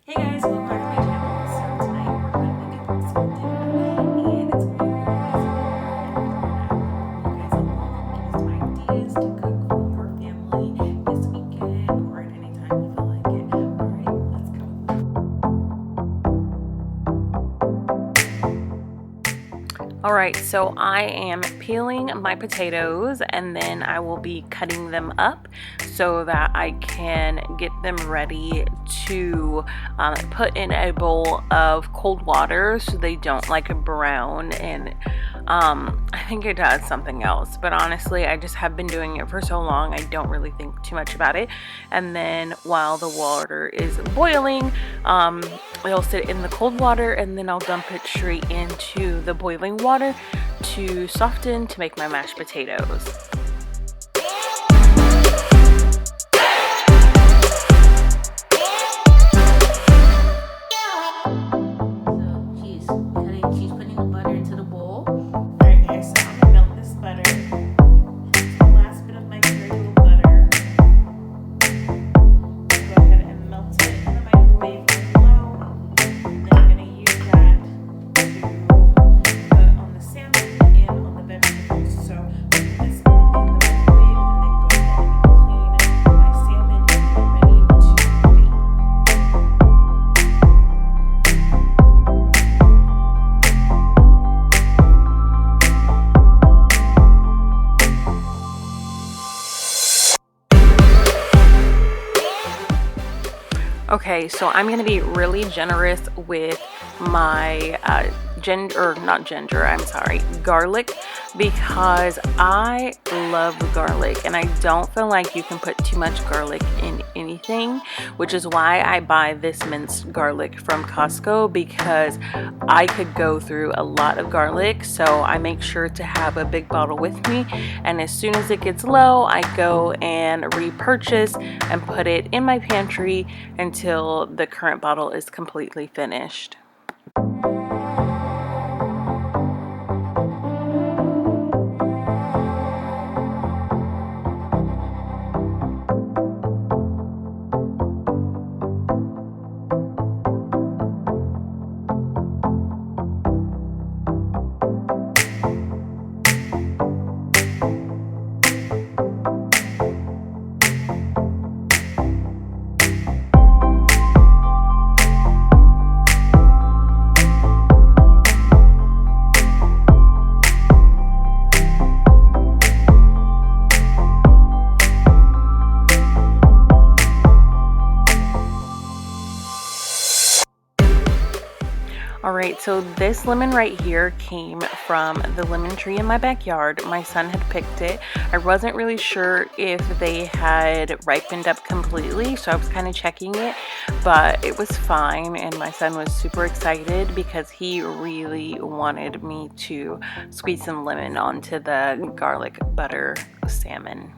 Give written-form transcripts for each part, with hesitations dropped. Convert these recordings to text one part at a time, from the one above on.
Hey guys, welcome back to my channel. So tonight we're going to make a small dinner and it's going to be really easy and fun. I will bring you guys along, give you some ideas to cook for your family this weekend or at any time you feel like it. Alright, let's go. All right, so I am peeling my potatoes and then I will be cutting them up so that I can get them ready to put in a bowl of cold water so they don't like brown. And I think it does something else, but honestly I just have been doing it for so long I don't really think too much about it. And then while the water is boiling, I'll sit in the cold water and then I'll dump it straight into the boiling water to soften to make my mashed potatoes. She's putting the butter into the bowl. Alright guys, so I'm gonna melt this butter. The last bit of my Kerrygold butter. Go ahead and melt it in the microwave on low. Then I'm gonna use that to put on the salmon and on the vegetables. So put this in the microwave and then go ahead and clean my salmon and get ready to bake. Okay, so I'm going to be really generous with my garlic, because I love garlic and I don't feel like you can put too much garlic in anything, which is why I buy this minced garlic from Costco, because I could go through a lot of garlic. So I make sure to have a big bottle with me, and as soon as it gets low I go and repurchase and put it in my pantry until the current bottle is completely finished. Alright, so this lemon right here came from the lemon tree in my backyard. My son had picked it. I wasn't really sure if they had ripened up completely, so I was kind of checking it, but it was fine, and my son was super excited because he really wanted me to squeeze some lemon onto the garlic butter salmon.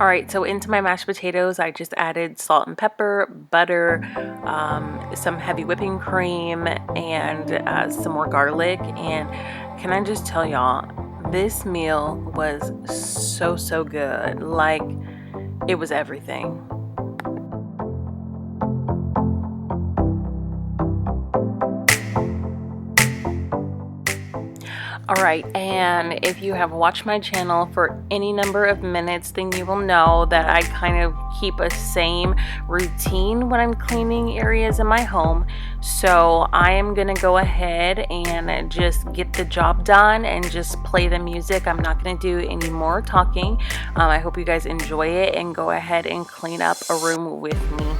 Alright, so into my mashed potatoes, I just added salt and pepper, butter, some heavy whipping cream, and some more garlic. And can I just tell y'all, this meal was so good. Like, it was everything. Alright, and if you have watched my channel for any number of minutes, then you will know that I kind of keep a same routine when I'm cleaning areas in my home. So I am going to go ahead and just get the job done and just play the music. I'm not going to do any more talking. I hope you guys enjoy it and go ahead and clean up a room with me.